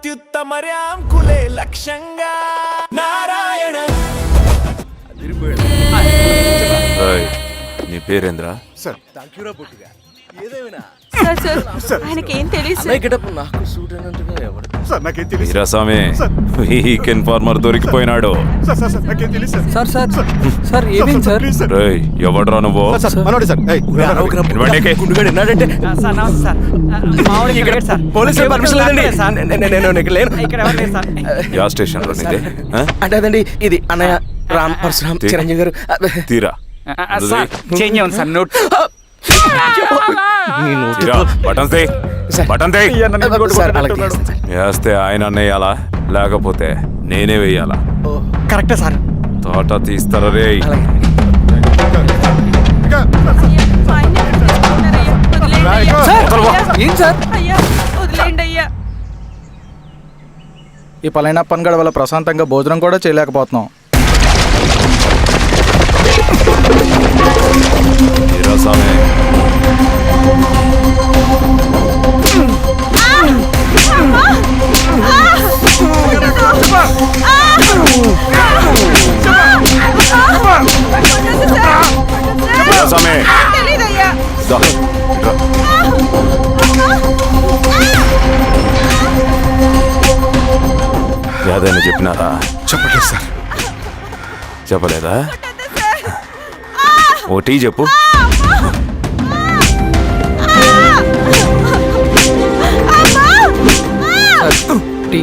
అత్యుత్తమర్యాం కులే లక్ష్యంగా నారాయణ. నీ పేరేంద్ర? సార్ ఆయనకి ఏం తెలియదు సార్ నాకేం తెలియదు వీరాస్వామి వీక్ ఇన్ఫార్మర్ దొరికిపోయినాడు. సార్ సార్ సార్ ఏమైంది సార్? రేయ్ ఎవడ్రా నువ్వు? మనోడే సార్. ఇవ్వండి. పోలీసులు పర్మిషన్ లేదండి. యా స్టేషన్ లో నీదే? అంటే అదండి ఇది అన్నయ్య రామ్ పరశురామ్ చిరంజీవి గారు. తీరా చేంజ్ అవ్వండి సార్ నోట్. బటన్ వేస్తే ఆయన వేయాలా లేకపోతే నేనే వేయాలా? కరెక్టే సార్. తోట తీస్తారా రే? ఏం సార్ వదిలేండి అయ్యా. ఈ పలైనప్పన్ గడ వల్ల ప్రశాంతంగా భోజనం కూడా చేయలేకపోతున్నాం. వీరాస్వామి వీరాస్వామి ఏదైనా చెప్పినారా? చెప్పట్లేదు సార్. చెప్పలేదా? ఓ టీ చెప్పు. టీ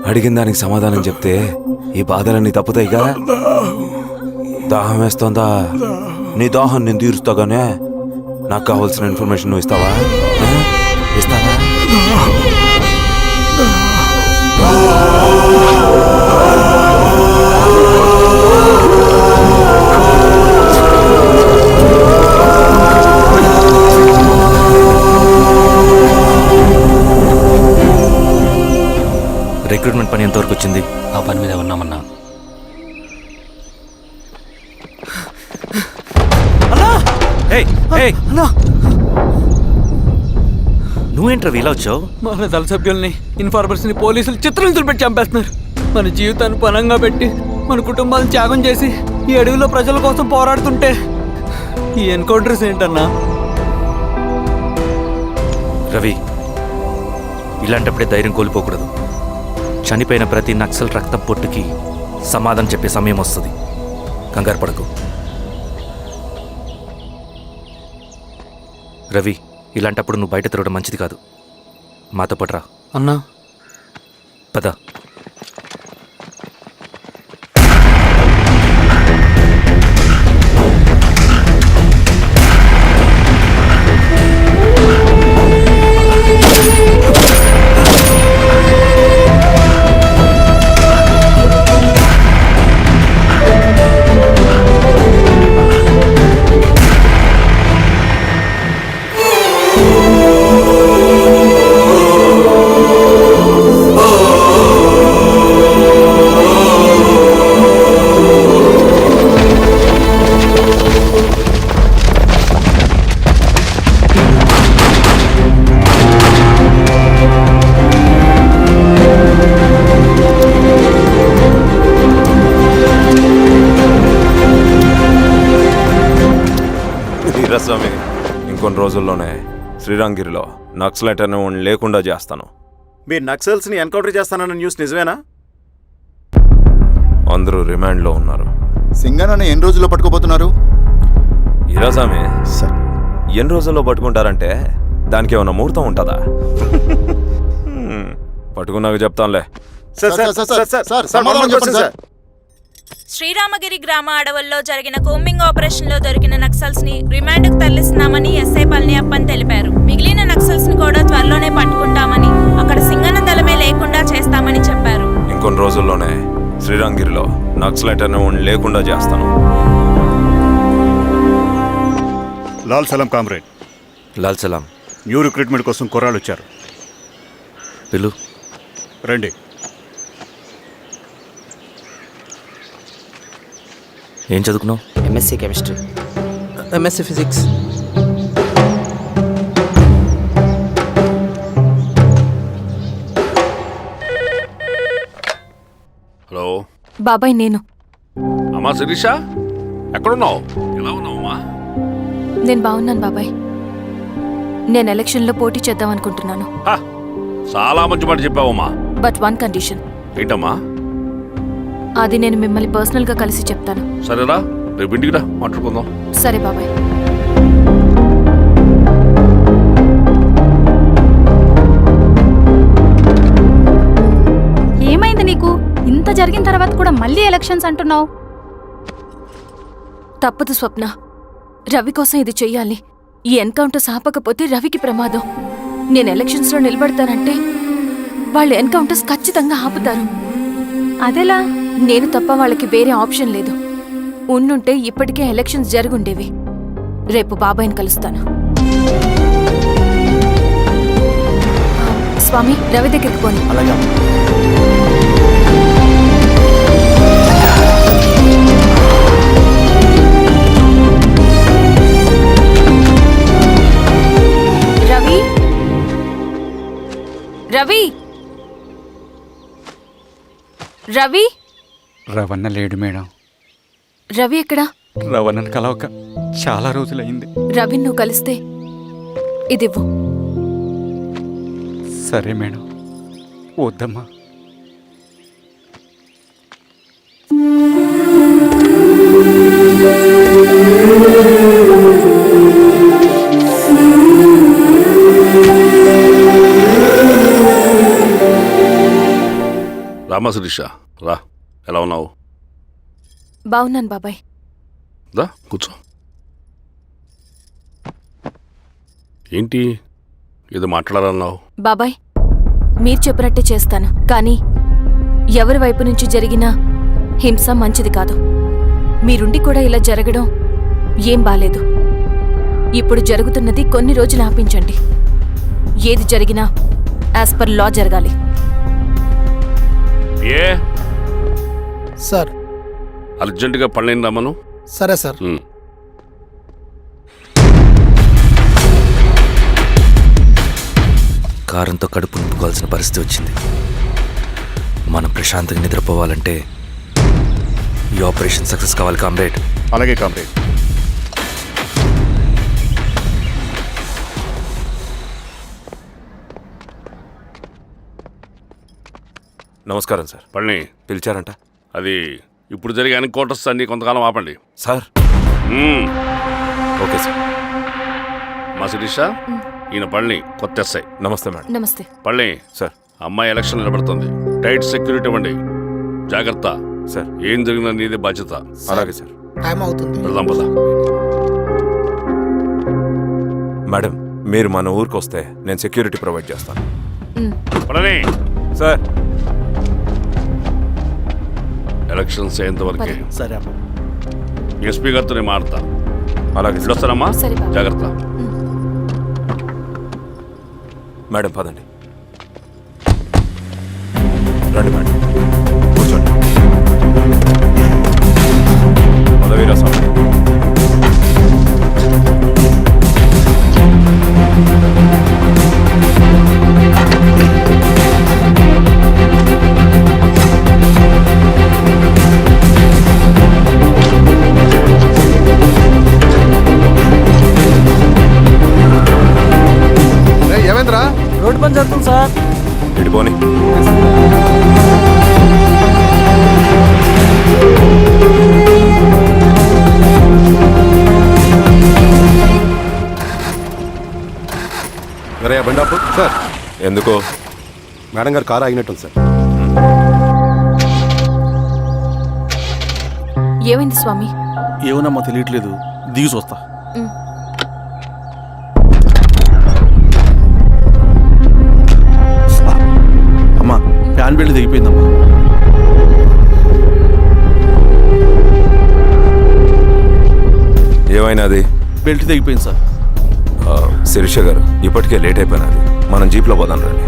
అడిగిన దానికి సమాధానం చెప్తే ఈ బాధలన్నీ తప్పుతాయిగా. దాహం వేస్తోందా? నీ దాహం నేను తీరుస్తాగానే నాకు కావాల్సిన ఇన్ఫర్మేషన్ నువ్వు ఇస్తావా? ఇస్తావా? రిక్రూట్మెంట్ పని ఎంతవరకు వచ్చింది? ఆ పని మీద ఉన్నామన్నా. నువ్వేంట్రా ఇలా వచ్చావు? మన దళ సభ్యుల్ని ఇన్ఫార్మర్స్ ని పోలీసులు చిత్రహింసలు పెట్టి చంపేస్తున్నారు. మన జీవితాన్ని పనంగా పెట్టి మన కుటుంబాలను త్యాగం చేసి ఈ అడవిలో ప్రజల కోసం పోరాడుతుంటే ఈ ఎన్కౌంటర్స్ ఏంటన్నా? రవి, ఇలాంటప్పుడే ధైర్యం కోల్పోకూడదు. చనిపోయిన ప్రతి నక్సల్ రక్తం పొట్టుకి సమాధానం చెప్పే సమయం వస్తుంది. కంగారు పడకు రవి. ఇలాంటప్పుడు నువ్వు బయట తిరగడం మంచిది కాదు. మాతో పట్రా అన్నా. పద. వీరాస్వామి ఇంకొన్ని రోజుల్లోనే శ్రీరాంగిరిలో నక్సలైట్ అనే వాడిని లేకుండా చేస్తాను. మీరు నక్సల్స్ని ఎన్కౌంటర్ చేస్తానన్న న్యూస్ నిజమేనా? అందరూ రిమాండ్లో ఉన్నారు. సింగన్న ఎన్ని రోజుల్లో పట్టుకోబోతున్నారు? వీరాస్వామి ఎన్ని రోజుల్లో పట్టుకుంటారంటే దానికి ఏమైనా ముహూర్తం ఉంటుందా? పట్టుకున్నాక చెప్తానులే. శ్రీరామగిరి గ్రామ అడవుల్లో జరిగిన కోంబింగ్ ఆపరేషన్ లో దొరికిన నక్సల్స్ ని రిమాండ్ కు తరలిస్తున్నామని ఎస్ఐ పళనియప్పన్ తెలిపారు. మిగిలిన నక్సల్స్ ని కూడా త్వరలోనే పట్టుకుంటామని, అక్కడ సింగన్న దళమే లేకుండా చేస్తామని చెప్పారు. ఇంకొన్ని రోజుల్లోనే శ్రీరాంగిరిలో నక్సలైట్ అనే వాడిని లేకుండా చేస్తాను. లాల్ సలాం కామ్రేడ్. లాల్ సలాం. న్యూ రిక్రూట్మెంట్ కోసం కుర్రాళ్ళు వచ్చారు. పిలు. రండి. ఏం చదువుకున్నావు? MSc chemistry. MSc physics. Hello బాబాయ్ నేను అమ్మా శిరీష, ఎక్కడున్నావు? ఎలా ఉన్నావమ్మా? నేను బాగున్నాను బాబాయ్. నేను ఎలక్షన్లో పోటీ చేద్దాం అనుకుంటున్నాను. హా, చాలా మంచి మాట చెప్పావమ్మా. But one condition. ఏంటమ్మా? అది నేను మిమ్మల్ని పర్సనల్గా కలిసి చెప్తాను. సరేరా, రేపు ఇంటికి రా, మాట్లాడుకుందాం. సరే బాబాయ్. ఏమైంది నీకు? ఇంత జరిగిన తర్వాత కూడా మళ్ళీ ఎలక్షన్స్ అంటున్నావు? తప్పదు స్వప్న. రవి కోసం ఇది చెయ్యాలి. ఈ ఎన్కౌంటర్ ఆపకపోతే రవికి ప్రమాదం. నేను ఎలక్షన్స్లో నిలబడతానంటే వాళ్ళు ఎన్కౌంటర్స్ ఖచ్చితంగా ఆపుతారు. అదెలా? నేను తప్ప వాళ్ళకి వేరే ఆప్షన్ లేదు. ఉండుంటే ఇప్పటికే ఎలక్షన్స్ జరుగుండేవి. రేపు బాబాయ్ని కలుస్తాను. స్వామి, రవి దగ్గరికి పోని. అలాగే. రవి, రవి, రవి. రవణ లేడు మేడం. రవి ఎక్కడా? రవణను కలవక చాలా రోజులైంది. రవి నువ్వు కలిస్తే ఇదివ్వు. సరే మేడం. వద్దమ్మా. రామా శిరీష, రా. ఎలా ఉన్నావు? బాగున్నాను బాబాయ్. దా కూర్చో. ఏంటి ఏదో మాట్లాడాలన్నావు? బాబాయ్, మీరు చెప్పినట్టే చేస్తాను. కానీ ఎవరి వైపు నుంచి జరిగినా హింస మంచిది కాదు. మీరుండి కూడా ఇలా జరగడం ఏం బాలేదు. ఇప్పుడు జరుగుతున్నది కొన్ని రోజులు ఆపించండి. ఏది జరిగినా యాజ్ పర్ లా జరగాలి. ఏ సార్. అర్జెంటుగా పళ్ళని రమ్మను. సరే సార్. కారంతో కడుపు నింపుకోవాల్సిన పరిస్థితి వచ్చింది. మనం ప్రశాంతంగా నిద్రపోవాలంటే ఈ ఆపరేషన్ సక్సెస్ కావాలి కామ్రేడ్. అలాగే కామ్రేడ్. నమస్కారం సార్. పళ్ళని పిలిచారంట? అది ఇప్పుడు జరిగే ఎన్కౌంటర్స్ అన్ని కొంతకాలం ఆపండి. సార్. Okay sir. మా శిరీష, ఈయన పళ్ళని కొత్త ఎస్ఐ. నమస్తే మేడం. నమస్తే. పళ్ళని సార్. అమ్మాయి ఎలక్షన్ నిలబడుతుంది. టైట్ సెక్యూరిటీ ఇవ్వండి. జాగ్రత్త సార్. ఏం జరిగినా నీదే బాధ్యత. అలాగే సార్. టైం అవుతుంది. వెళ్దాం పద. మేడం, మీరు మన ఊరికి వస్తే నేను సెక్యూరిటీ ప్రొవైడ్ చేస్తాను. పళ్ళని సార్. ఎలక్షన్స్ అయ్యేంతవరకే. సరే. ఎస్పీ గారితో నేను మాడతా. అలాగే సార్. వస్తానమ్మా. సరే బాబు. జాగ్రత్త. మేడం పదండి. రండి మేడం, కూర్చోండి. పదవీరా స్వామి. ఏమైందిరా? రోడ్డు పని జరుగుతుంది సార్. ఇడిపోని. అరే బండాపు సార్. ఎందుకో? మేడం గారు కారు ఆగినట్టుంది సార్. ఏమైంది స్వామి? ఏమోనమ్మా తెలియట్లేదు. దిగి చూస్తా. అమ్మా, ఫ్యాన్ బెల్ట్ దిగిపోయిందమ్మా. ఏమైనా అది? బెల్ట్ తెగిపోయింది సార్. శిరీష గారు ఇప్పటికే లేట్ అయిపోయినది, మనం జీప్లో పోదాం రండి.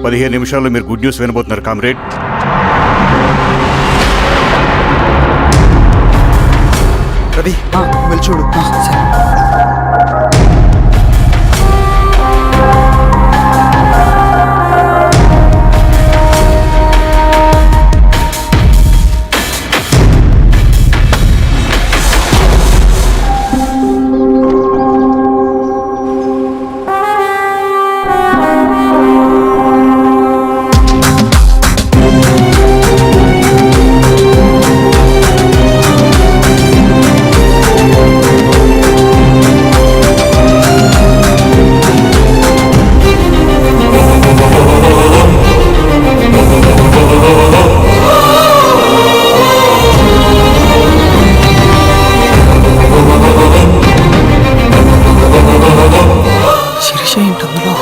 పదిహేను నిమిషాల్లో మీరు గుడ్ న్యూస్ వినబోతున్నారు కామ్రేడ్. రవి వెళ్ళి చూడు. శిరీష ఏంటి అందులో?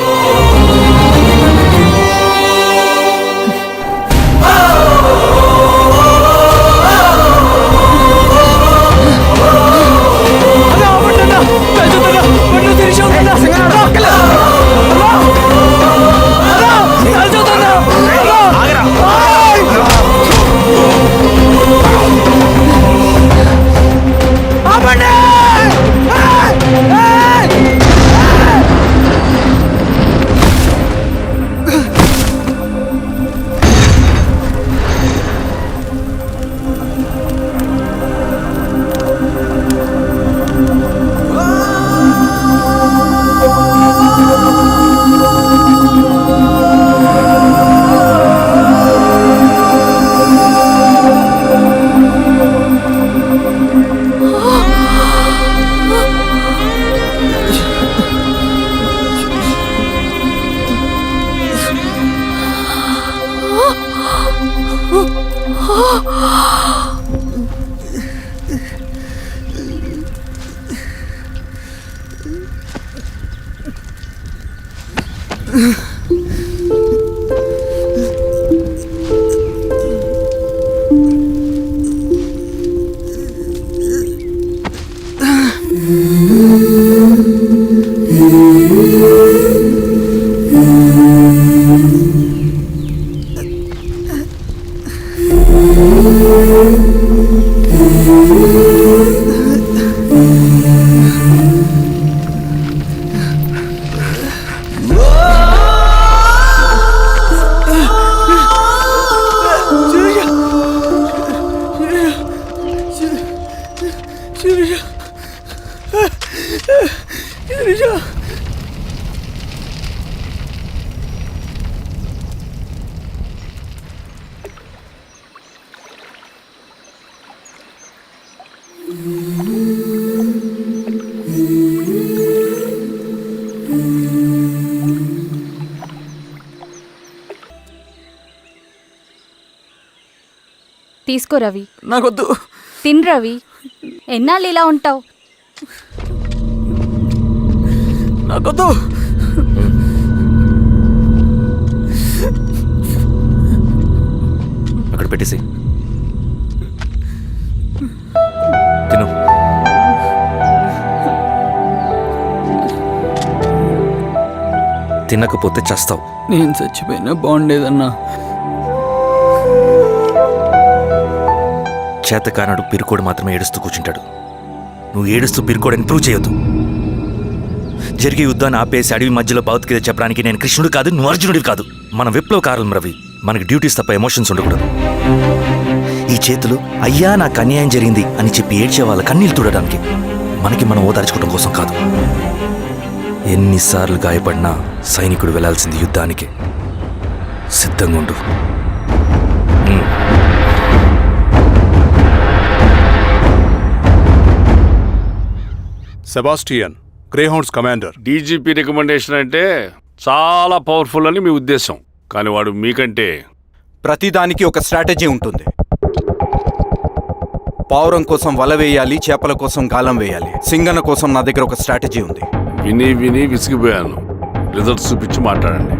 తీసుకో రవి. నాకొద్దు. తిన్ రవి, ఎన్నాళ్ళు ఇలా ఉంటావు? నాకొద్దు. అక్కడ పెట్టేసి తిను. తినకపోతే చస్తావు. నేను చచ్చిపోయినా బాగుండేదన్నా. చేతకానడు పిరుకోడు మాత్రమే ఏడుస్తూ కూర్చుంటాడు. నువ్వు ఏడుస్తూ పిరుకోడని ప్రూవ్ చేయొద్దు. జరిగే యుద్ధాన్ని ఆపేసి అడవి మధ్యలో భౌతికత చెప్పడానికి నేను కృష్ణుడు కాదు, నువ్వు అర్జునుడివి కాదు. మన విప్లవకారులం రవి. మనకి డ్యూటీస్ తప్ప ఎమోషన్స్ ఉండకూడదు. ఈ చేతులు అయ్యా నాకు అన్యాయం జరిగింది అని చెప్పి ఏడ్చే వాళ్ళ కన్నీళ్ళు తుడడానికి, మనకి మనం ఓదార్చుకోవడం కోసం కాదు. ఎన్నిసార్లు గాయపడినా సైనికుడు వెళ్లాల్సింది యుద్ధానికి. సిద్ధంగా ఉండు. Sebastian, Greyhounds commander. DGP recommendation అంటే చాలా పవర్ఫుల్ అని మీ ఉద్దేశం, కానీ వాడు మీకంటే ప్రతిదానికి ఒక స్ట్రాటజీ ఉంటుంది. పావురం కోసం వల వేయాలి, చేపల కోసం గాలం వేయాలి. సింగన కోసం నా దగ్గర ఒక స్ట్రాటజీ ఉంది. విని విని విసిగిపోయాను. రిజల్ట్స్ చూపించి మాట్లాడండి.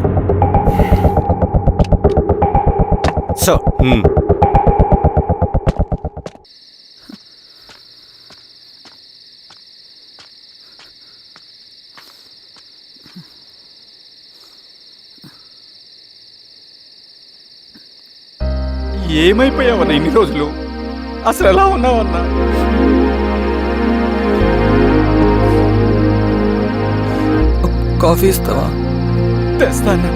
సో ఏమైపోయావన్నా ఇన్ని రోజులు? అసలు ఎలా ఉన్నావన్నా? కాఫీ ఇస్తావా? తెస్తాను.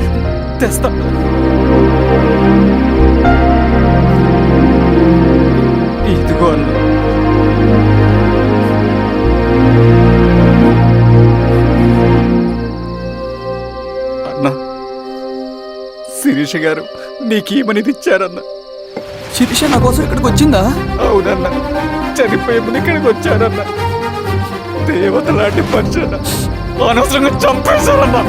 ఇదిగో అన్నా. అన్నా, శిరీష గారు నీకేమని ఇచ్చారన్నా? శిరీష నా కోసం ఇక్కడికి వచ్చిందా? అవునన్నా, చనిపోయే ముందు ఇక్కడికి వచ్చారన్నా. దేవత లాంటి మనిషి అనవసరంగా చంపేశారన్నా.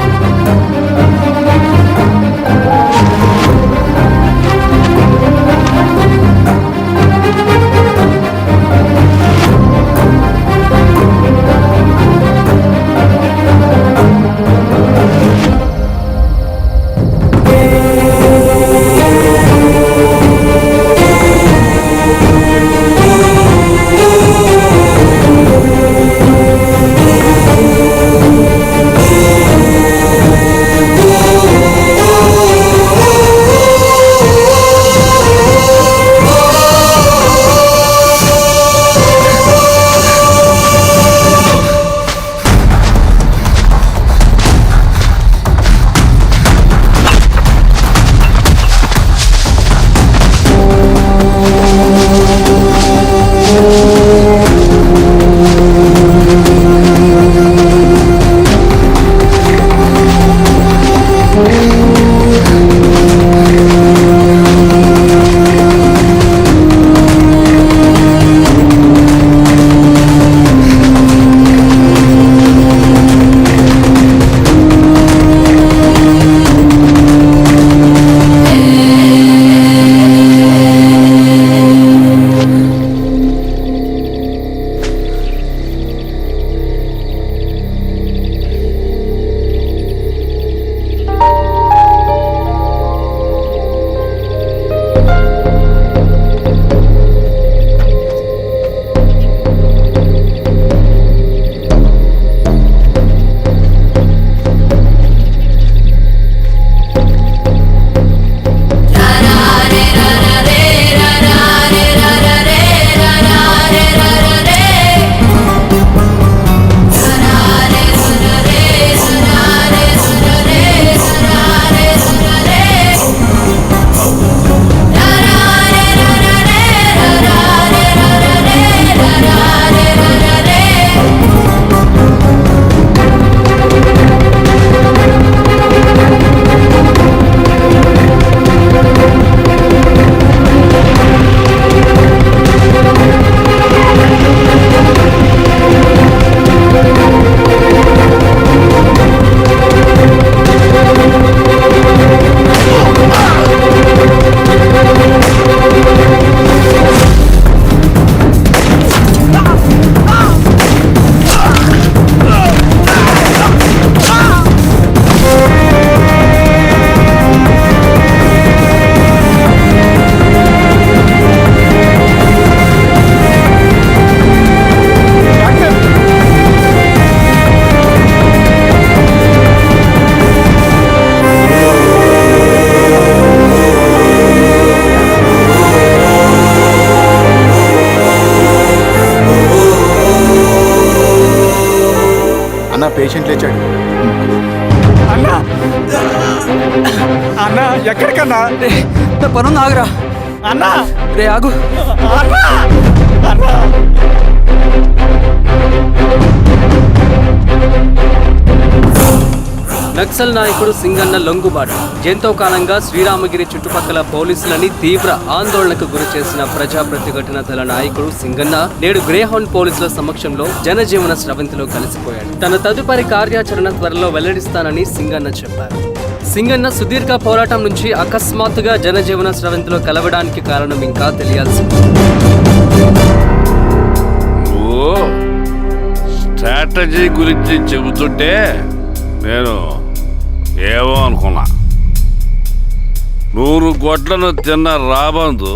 పేషెంట్ లేచాడు. అన్నా, అన్నా ఎక్కడికన్నా? నా పనుంది, ఆగరా. అన్నా రే ఆగు. నక్సల్ నాయకుడు సింగన్న లొంగుబాటు ఎంతో కాలంగా శ్రీరామగిరి చుట్టుపక్కల పోలీసులని తీవ్ర ఆందోళనకు గురి చేసిన ప్రజా ప్రతిఘటన దళ నాయకుడు సింగన్న నేడు గ్రేహౌండ్ పోలీసుల సమక్షంలో జనజీవన స్రవంతిలో కలిసిపోయాడు. తన తదుపరి కార్యాచరణ త్వరలో వెల్లడిస్తానని సింగన్న చెప్పారు. సింగన్న సుదీర్ఘ పోరాటం నుంచి అకస్మాత్తుగా జనజీవన స్రవంతిలో కలవడానికి కారణం ఇంకా తెలియాల్సింది. స్ట్రాటజీ గురించి చెబుతుంటే నేను ఏమో అనుకున్నా. 100 గొడ్లను తిన్న రాబందు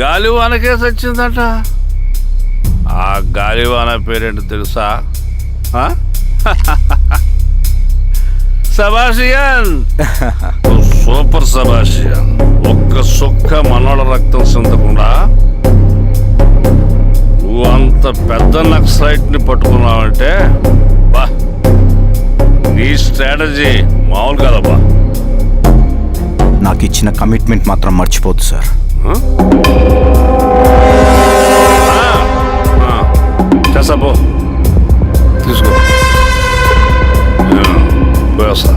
గాలివానకే సచ్చిందట. ఆ గాలివాన పేరేంటో తెలుసా? సబాషియన్, సూపర్ సబాషియన్. ఒక్క సుక్క మనోళ్ళ రక్తం చెందకుండా నువ్వు అంత పెద్ద నక్సలైట్ ని పట్టుకున్నావంటే బా, నీ స్ట్రాటజీ మామూలు కాదబ్బా. నాకు ఇచ్చిన కమిట్మెంట్ మాత్రం మర్చిపోద్దు సార్. చేసా పో, తీసుకో. పోయేస్తా.